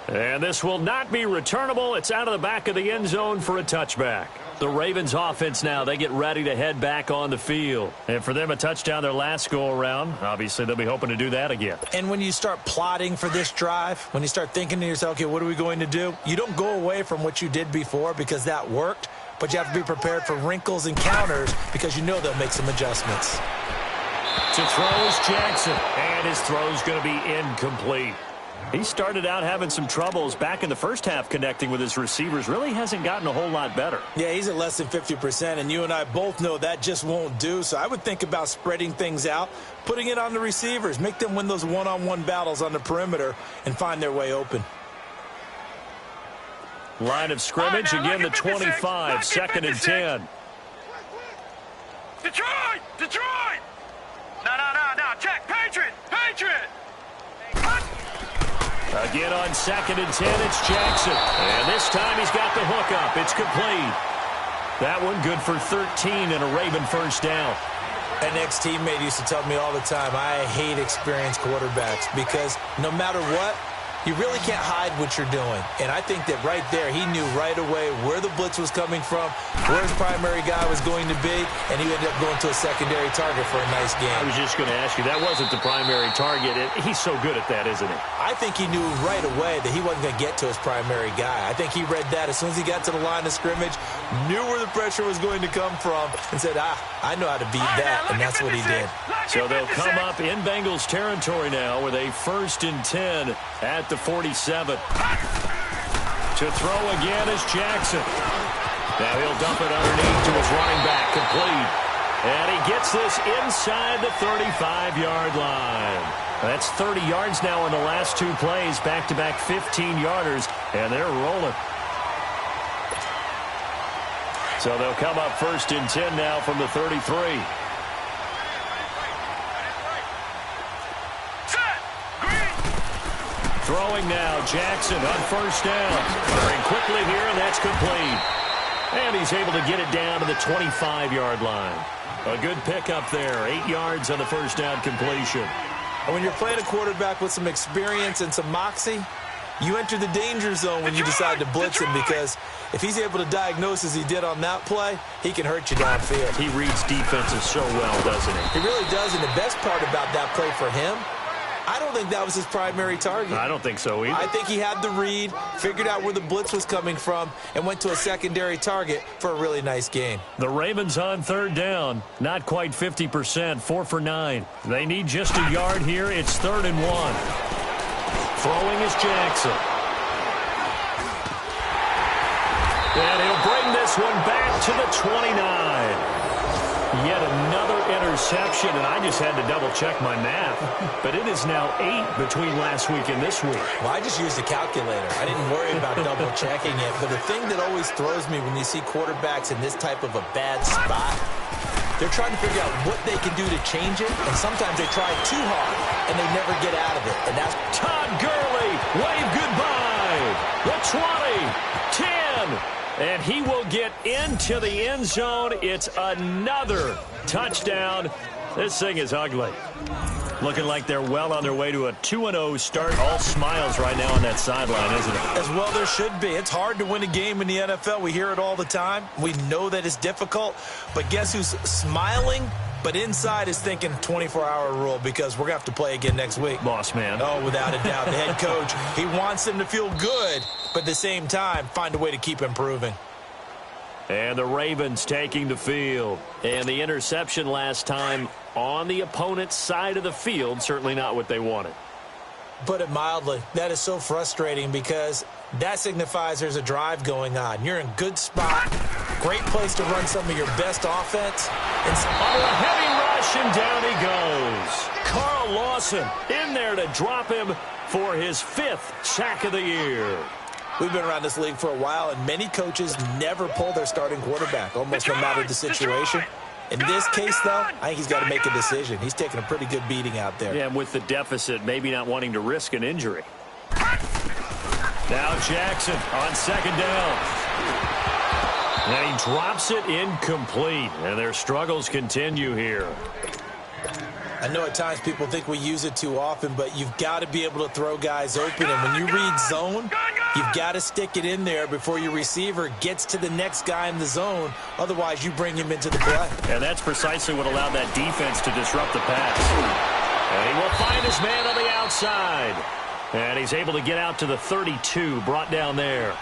And this will not be returnable. It's out of the back of the end zone for a touchback. The Ravens offense now, they get ready to head back on the field. And for them, a touchdown their last go-around. Obviously, they'll be hoping to do that again. And when you start plotting for this drive, when you start thinking to yourself, okay, what are we going to do? You don't go away from what you did before because that worked, but you have to be prepared for wrinkles and counters because you know they'll make some adjustments. To throws Jackson, and his throw's going to be incomplete. He started out having some troubles back in the first half connecting with his receivers. Really hasn't gotten a whole lot better. Yeah, he's at less than 50%, and you and I both know that just won't do. So I would think about spreading things out, putting it on the receivers, make them win those one-on-one battles on the perimeter and find their way open. Line of scrimmage, again the 25, second and 10. Detroit! Detroit! No, check. Patriot! Again on second and 10, it's Jackson. And this time he's got the hook up. It's complete. That one good for 13 and a Raven first down. An ex-teammate used to tell me all the time, I hate experienced quarterbacks because no matter what, you really can't hide what you're doing. And I think that right there, he knew right away where the blitz was coming from, where his primary guy was going to be, and he ended up going to a secondary target for a nice game. I was just going to ask you, that wasn't the primary target. He's so good at that, isn't he? I think he knew right away that he wasn't going to get to his primary guy. I think he read that as soon as he got to the line of scrimmage, knew where the pressure was going to come from, and said, I know how to beat that, and that's what he did. So they'll come up in Bengals territory now with a 1st and 10 at the 47. To throw again is Jackson. Now he'll dump it underneath to his running back, complete. And he gets this inside the 35-yard line. That's 30 yards now in the last 2 plays, back-to-back 15-yarders, and they're rolling. So they'll come up 1st and 10 now from the 33. Throwing now, Jackson on first down. Firing quickly here, and that's complete. And he's able to get it down to the 25-yard line. A good pickup there, 8 yards on the first down completion. And when you're playing a quarterback with some experience and some moxie, you enter the danger zone when you decide to blitz him, because if he's able to diagnose as he did on that play, he can hurt you downfield. He reads defenses so well, doesn't he? He really does, and the best part about that play for him, I don't think that was his primary target. I don't think so either. I think he had the read, figured out where the blitz was coming from, and went to a secondary target for a really nice gain. The Ravens on third down. Not quite 50%, 4 for 9. They need just a yard here. It's 3rd and 1. Throwing is Jackson. And he'll bring this one back to the 29. Yet another interception, and I just had to double-check my math. But it is now 8 between last week and this week. Well, I just used a calculator. I didn't worry about double-checking it. But the thing that always throws me when you see quarterbacks in this type of a bad spot, they're trying to figure out what they can do to change it, and sometimes they try too hard, and they never get out of it. And that's Todd Gurley, wave goodbye. The 20, 10. And he will get into the end zone. It's another touchdown. This thing is ugly. Looking like they're well on their way to a 2-0 start. All smiles right now on that sideline, isn't it? As well there should be. It's hard to win a game in the NFL. We hear it all the time. We know that it's difficult. But guess who's smiling? But inside is thinking 24-hour rule, because we're going to have to play again next week. Boss man. Oh, without a doubt. The head coach, he wants them to feel good, but at the same time, find a way to keep improving. And the Ravens taking the field. And the interception last time on the opponent's side of the field, certainly not what they wanted. Put it mildly, that is so frustrating, because that signifies there's a drive going on. You're in a good spot, great place to run some of your best offense. And a heavy rush, and down he goes. Carl Lawson in there to drop him for his 5th sack of the year. We've been around this league for a while, and many coaches never pull their starting quarterback, almost no matter the situation. In this case, though, I think he's got to make a decision. He's taking a pretty good beating out there. Yeah, and with the deficit, maybe not wanting to risk an injury. Now Jackson on 2nd down. And he drops it incomplete. And their struggles continue here. I know at times people think we use it too often, but you've got to be able to throw guys open. And when you read zone, you've got to stick it in there before your receiver gets to the next guy in the zone. Otherwise, you bring him into the play. And that's precisely what allowed that defense to disrupt the pass. And he will find his man on the outside. And he's able to get out to the 32, brought down there.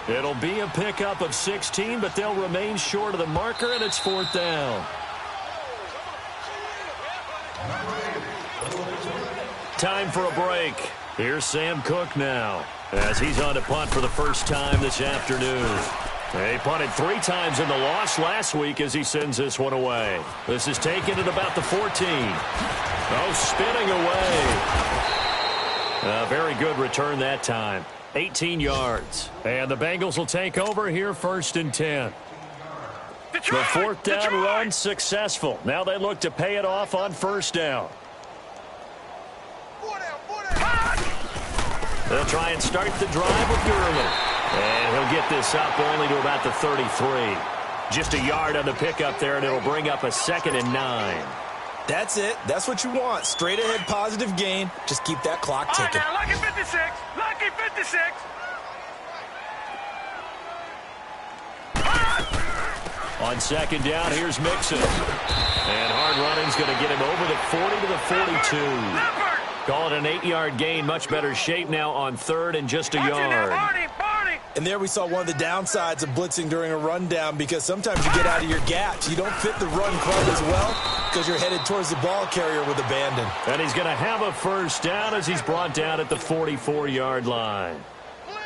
It'll be a pickup of 16, but they'll remain short of the marker, and it's 4th down. Time for a break. Here's Sam Cook now, as he's on to punt for the first time this afternoon. He punted 3 times in the loss last week as he sends this one away. This is taken at about the 14. Oh, spinning away. A very good return that time. 18 yards. And the Bengals will take over here, 1st and 10. The 4th down run successful. Now they look to pay it off on 1st down. They'll try and start the drive with Gurley. And he'll get this up only to about the 33. Just a yard on the pickup there, and it'll bring up a 2nd and 9. That's it. That's what you want. Straight ahead positive gain. Just keep that clock ticking. Now, lucky 56. Lucky 56. On 2nd down, here's Mixon. And hard running's going to get him over the 40 to the 42. Call it an 8-yard gain. Much better shape now on 3rd and just a yard. And there we saw one of the downsides of blitzing during a rundown, because sometimes you get out of your gaps. You don't fit the run quite as well because you're headed towards the ball carrier with abandon. And he's going to have a 1st down as he's brought down at the 44-yard line.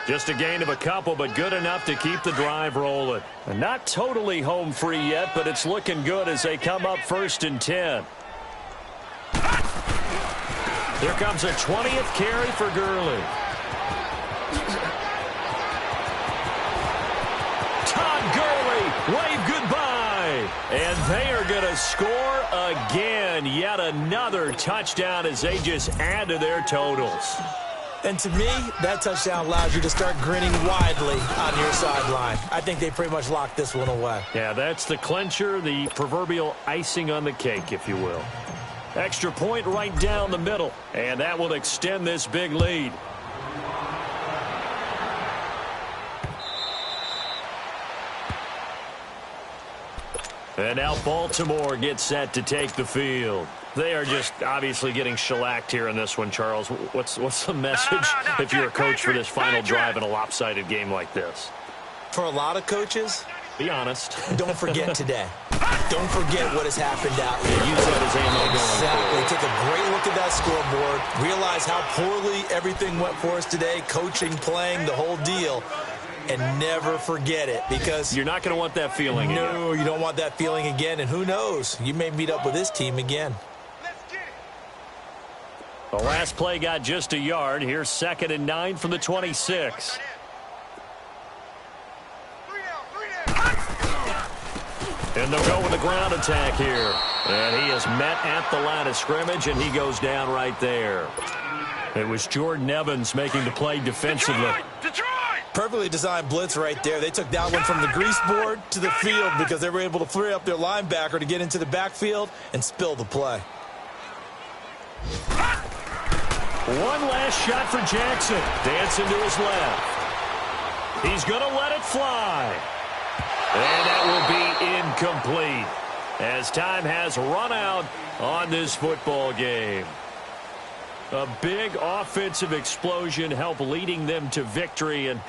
Just a gain of a couple, but good enough to keep the drive rolling. And not totally home free yet, but it's looking good as they come up 1st and 10. Here comes a 20th carry for Gurley. Todd Gurley, wave goodbye. And they are going to score again. Yet another touchdown as they just add to their totals. And to me, that touchdown allows you to start grinning widely on your sideline. I think they pretty much locked this one away. Yeah, that's the clincher, the proverbial icing on the cake, if you will. Extra point right down the middle, and that will extend this big lead. And now Baltimore gets set to take the field. They are just obviously getting shellacked here in this one, Charles. What's the message if you're a coach for this final drive in a lopsided game like this? For a lot of coaches, be honest. Don't forget today. Don't forget what has happened out here. Use that as ammo going forward. Take a great look at that scoreboard. Realize how poorly everything went for us today. Coaching, playing, the whole deal. And never forget it, because you're not going to want that feeling again. No, you don't want that feeling again. And who knows? You may meet up with this team again. The last play got just a yard. Here's 2nd and 9 from the 26. And they'll go with the ground attack here. And he is met at the line of scrimmage, and he goes down right there. It was Jordan Evans making the play defensively. Detroit! Perfectly designed blitz right there. They took that one from the grease board to the field because they were able to free up their linebacker to get into the backfield and spill the play. One last shot for Jackson. Dancing to his left. He's going to let it fly. And that will be incomplete as time has run out on this football game. A big offensive explosion helped leading them to victory. And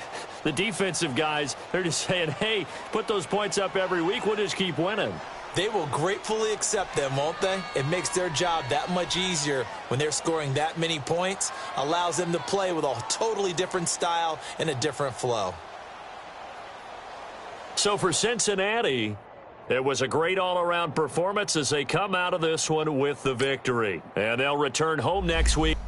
the defensive guys, they're just saying, hey, put those points up every week. We'll just keep winning. They will gratefully accept them, won't they? It makes their job that much easier when they're scoring that many points. Allows them to play with a totally different style and a different flow. So for Cincinnati, it was a great all-around performance as they come out of this one with the victory. And they'll return home next week.